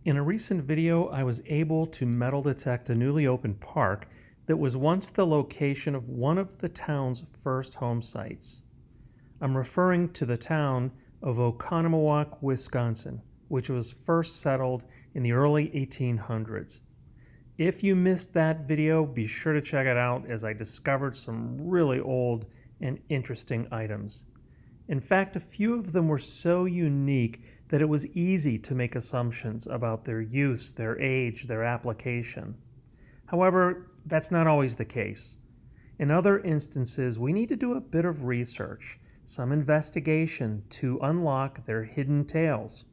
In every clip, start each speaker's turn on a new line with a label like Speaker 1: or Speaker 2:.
Speaker 1: In a recent video, I was able to metal detect a newly opened park that was once the location of one of the town's first home sites. I'm referring to the town of Oconomowoc, Wisconsin, which was first settled in the early 1800s. If you missed that video, be sure to check it out as I discovered some really old and interesting items. In fact, a few of them were so unique that it was easy to make assumptions about their use, their age, their application. However, that's not always the case. In other instances, we need to do a bit of research, some investigation to unlock their hidden tales.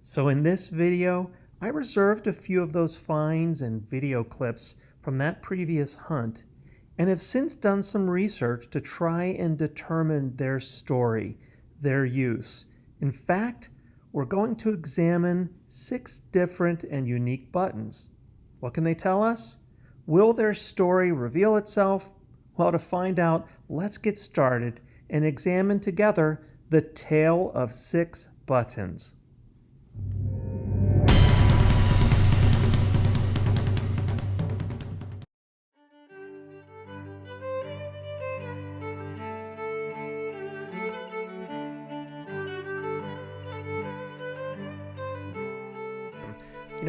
Speaker 1: So in this video, I reserved a few of those finds and video clips from that previous hunt and have since done some research to try and determine their story, their use. In fact, we're going to examine 6 different and unique buttons. What can they tell us? Will their story reveal itself? Well, to find out, let's get started and examine together the tale of 6 buttons.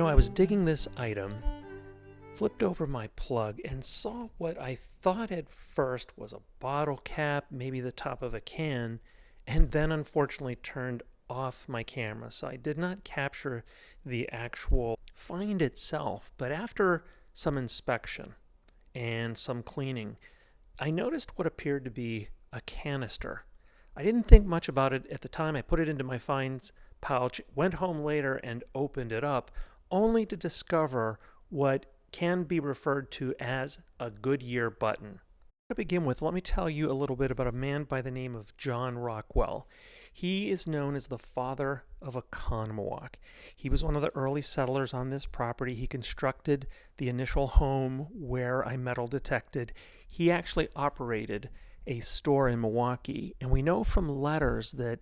Speaker 1: I was digging this item, flipped over my plug, and saw what I thought at first was a bottle cap, maybe the top of a can, and then unfortunately turned off my camera, so I did not capture the actual find itself. But after some inspection and some cleaning, I noticed what appeared to be a canister. I didn't think much about it at the time. I put it into my finds pouch, went home later and opened it up, only to discover what can be referred to as a Goodyear button. To begin with, let me tell you a little bit about a man by the name of John Rockwell. He is known as the father of Oconomowoc. He was one of the early settlers on this property. He constructed the initial home where I metal detected. He actually operated a store in Milwaukee, and we know from letters that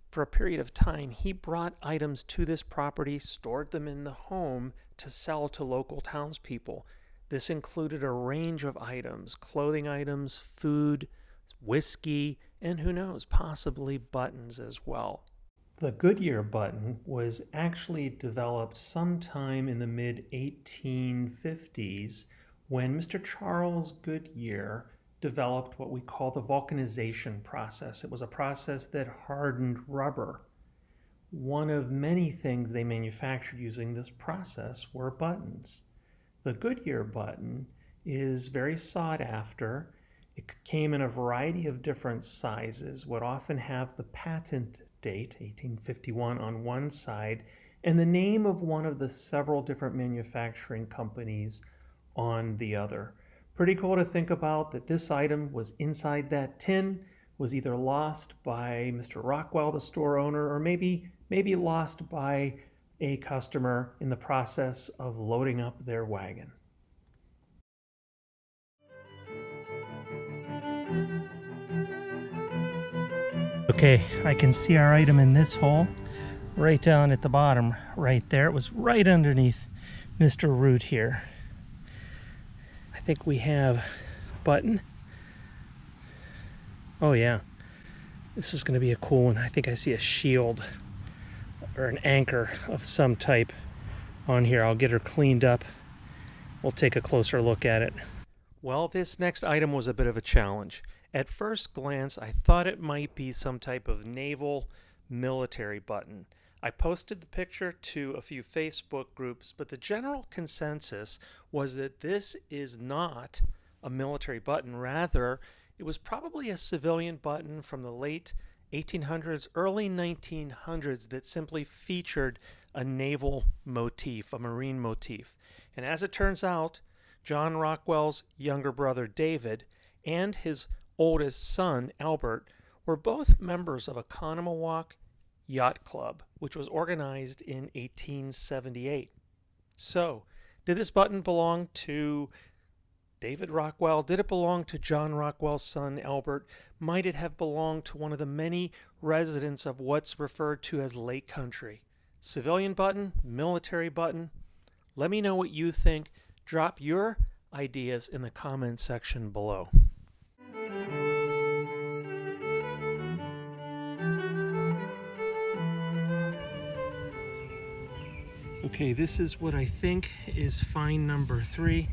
Speaker 1: for a period of time, he brought items to this property, stored them in the home to sell to local townspeople. This included a range of items, clothing items, food, whiskey, and who knows, possibly buttons as well. The Goodyear button was actually developed sometime in the mid-1850s when Mr. Charles Goodyear developed what we call the vulcanization process. It was a process that hardened rubber. One of many things they manufactured using this process were buttons. The Goodyear button is very sought after. It came in a variety of different sizes, would often have the patent date, 1851, on one side, and the name of one of the several different manufacturing companies on the other. Pretty cool to think about that this item was inside that tin, was either lost by Mr. Rockwell, the store owner, or maybe lost by a customer in the process of loading up their wagon. Okay, I can see our item in this hole right down at the bottom right there. It was right underneath Mr. Root here. I think we have a button. Oh yeah, this is going to be a cool one. I think I see a shield or an anchor of some type on here. I'll get her cleaned up. We'll take a closer look at it. Well, this next item was a bit of a challenge. At first glance, I thought it might be some type of naval military button. I posted the picture to a few Facebook groups, but the general consensus was that this is not a military button. Rather, it was probably a civilian button from the late 1800s, early 1900s that simply featured a naval motif, a marine motif. And as it turns out, John Rockwell's younger brother David and his oldest son Albert were both members of Oconomowoc Yacht Club, which was organized in 1878. So, did this button belong to David Rockwell? Did it belong to John Rockwell's son Albert? Might it have belonged to one of the many residents of what's referred to as Lake Country? Civilian button, military button? Let me know what you think. Drop your ideas in the comments section below. Okay, this is what I think is find number 3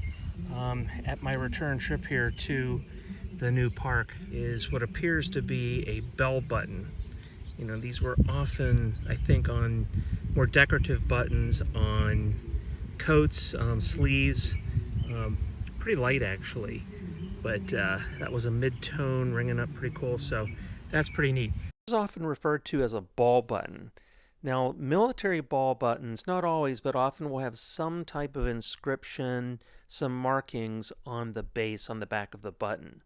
Speaker 1: at my return trip here to the new park, is what appears to be a bell button. You know, these were often, I think, on more decorative buttons on coats, sleeves, pretty light actually, but that was a mid-tone ringing up pretty cool, so that's pretty neat. This is often referred to as a ball button. Now, military ball buttons, not always, but often will have some type of inscription, some markings on the base, on the back of the button.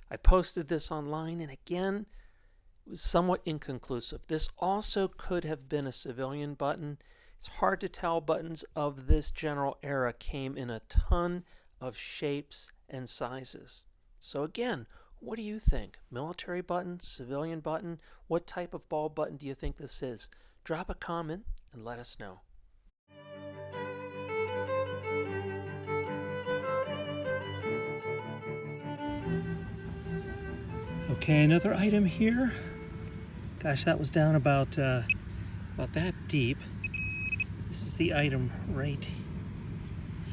Speaker 1: I posted this online, and again, it was somewhat inconclusive. This also could have been a civilian button. It's hard to tell. Buttons of this general era came in a ton of shapes and sizes. So again, what do you think? Military button, civilian button? What type of ball button do you think this is? Drop a comment and let us know. Okay, another item here. Gosh, that was down about that deep. This is the item right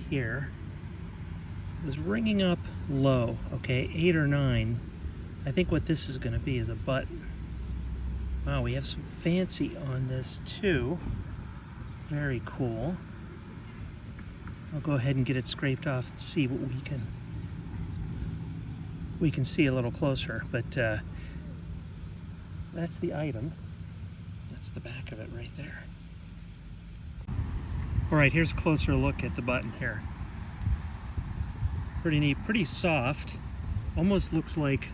Speaker 1: here. It was ringing up low, okay, 8 or 9. I think what this is going to be is a button. Wow, we have some fancy on this too. Very cool. I'll go ahead and get it scraped off and see what we can see a little closer. But that's the item. That's the back of it right there. All right, here's a closer look at the button here. Pretty neat, pretty soft. Almost looks like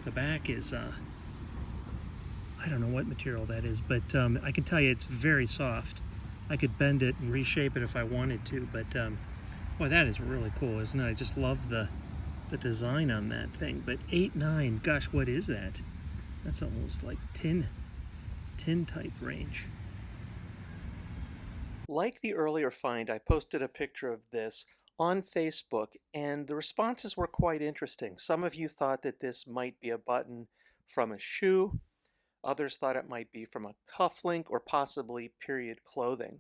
Speaker 1: the back is I don't know what material that is, but I can tell you it's very soft. I could bend it and reshape it if I wanted to, but boy, that is really cool, isn't it? I just love the design on that thing. But 8-9, gosh, what is that? That's almost like tin type range. Like the earlier find, I posted a picture of this on Facebook, and the responses were quite interesting. Some of you thought that this might be a button from a shoe. Others thought it might be from a cufflink or possibly period clothing.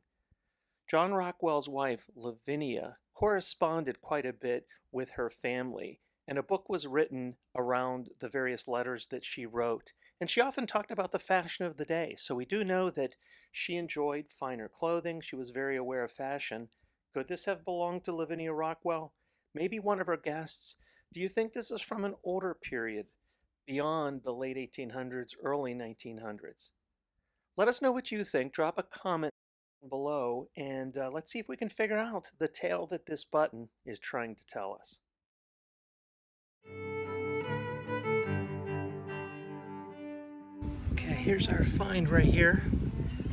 Speaker 1: John Rockwell's wife, Lavinia, corresponded quite a bit with her family, and a book was written around the various letters that she wrote. And she often talked about the fashion of the day, so we do know that she enjoyed finer clothing. She was very aware of fashion. Could this have belonged to Lavinia Rockwell? Maybe one of her guests. Do you think this is from an older period, beyond the late 1800s, early 1900s? Let us know what you think. Drop a comment below, and let's see if we can figure out the tale that this button is trying to tell us. Okay, here's our find right here.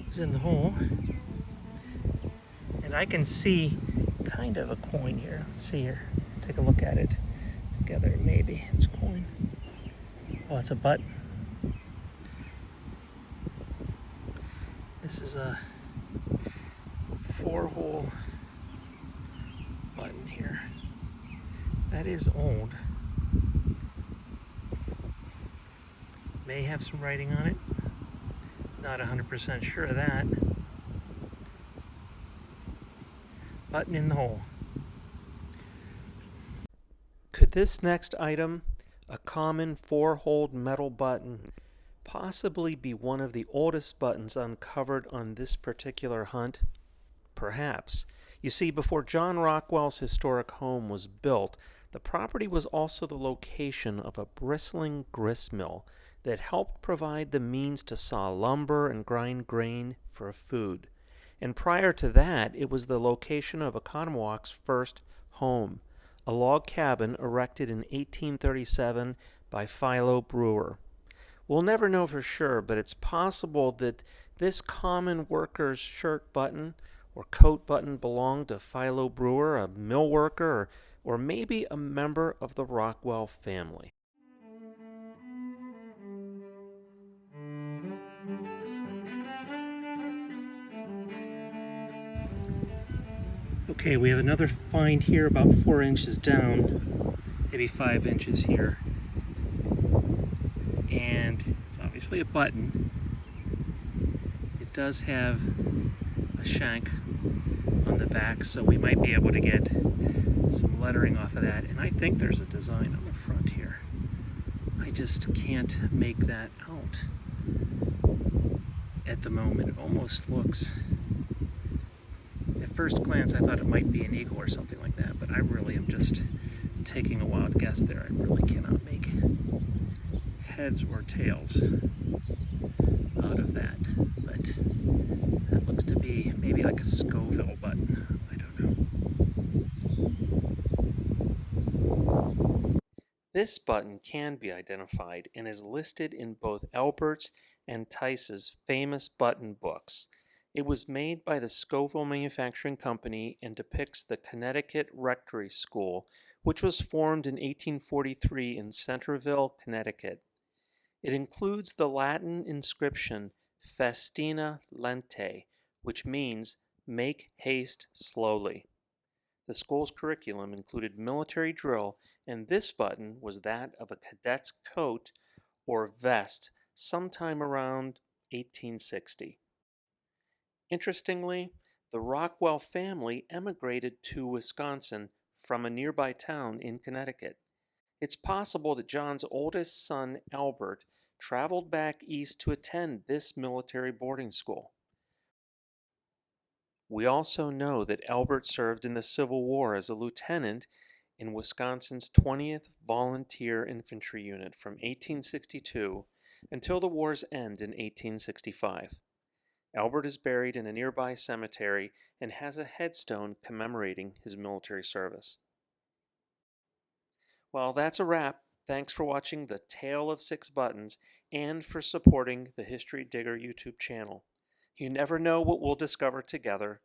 Speaker 1: It's in the hole. And I can see kind of a coin here. Let's see here. Take a look at it together. Maybe it's a coin. Oh, it's a button. This is a 4-hole button here. That is old. May have some writing on it. Not 100% sure of that. Button in the hole. Could this next item, a common 4-hole metal button, possibly be one of the oldest buttons uncovered on this particular hunt? Perhaps. You see, before John Rockwell's historic home was built, the property was also the location of a bristling grist mill that helped provide the means to saw lumber and grind grain for food. And prior to that, it was the location of Oconomowoc's first home, a log cabin erected in 1837 by Philo Brewer. We'll never know for sure, but it's possible that this common worker's shirt button or coat button belonged to Philo Brewer, a mill worker, or maybe a member of the Rockwell family. Okay, we have another find here about 4 inches down, maybe 5 inches here. And it's obviously a button. It does have a shank on the back, so we might be able to get some lettering off of that. And I think there's a design on the front here. I just can't make that out at the moment. It almost looks, at first glance I thought it might be an eagle or something like that, but I really am just taking a wild guess there. I really cannot make heads or tails out of that, but that looks to be maybe like a Scoville button. I don't know. This button can be identified and is listed in both Albert's and Tice's famous button books. It was made by the Scoville Manufacturing Company and depicts the Connecticut Rectory School, which was formed in 1843 in Centerville, Connecticut. It includes the Latin inscription Festina Lente, which means make haste slowly. The school's curriculum included military drill, and this button was that of a cadet's coat or vest sometime around 1860. Interestingly, the Rockwell family emigrated to Wisconsin from a nearby town in Connecticut. It's possible that John's oldest son, Albert, traveled back east to attend this military boarding school. We also know that Albert served in the Civil War as a lieutenant in Wisconsin's 20th Volunteer Infantry Unit from 1862 until the war's end in 1865. Albert is buried in a nearby cemetery and has a headstone commemorating his military service. Well, that's a wrap. Thanks for watching The Tale of Six Buttons and for supporting the History Digger YouTube channel. You never know what we'll discover together.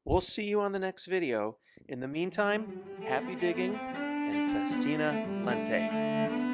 Speaker 1: We'll see you on the next video. In the meantime, happy digging and festina lente.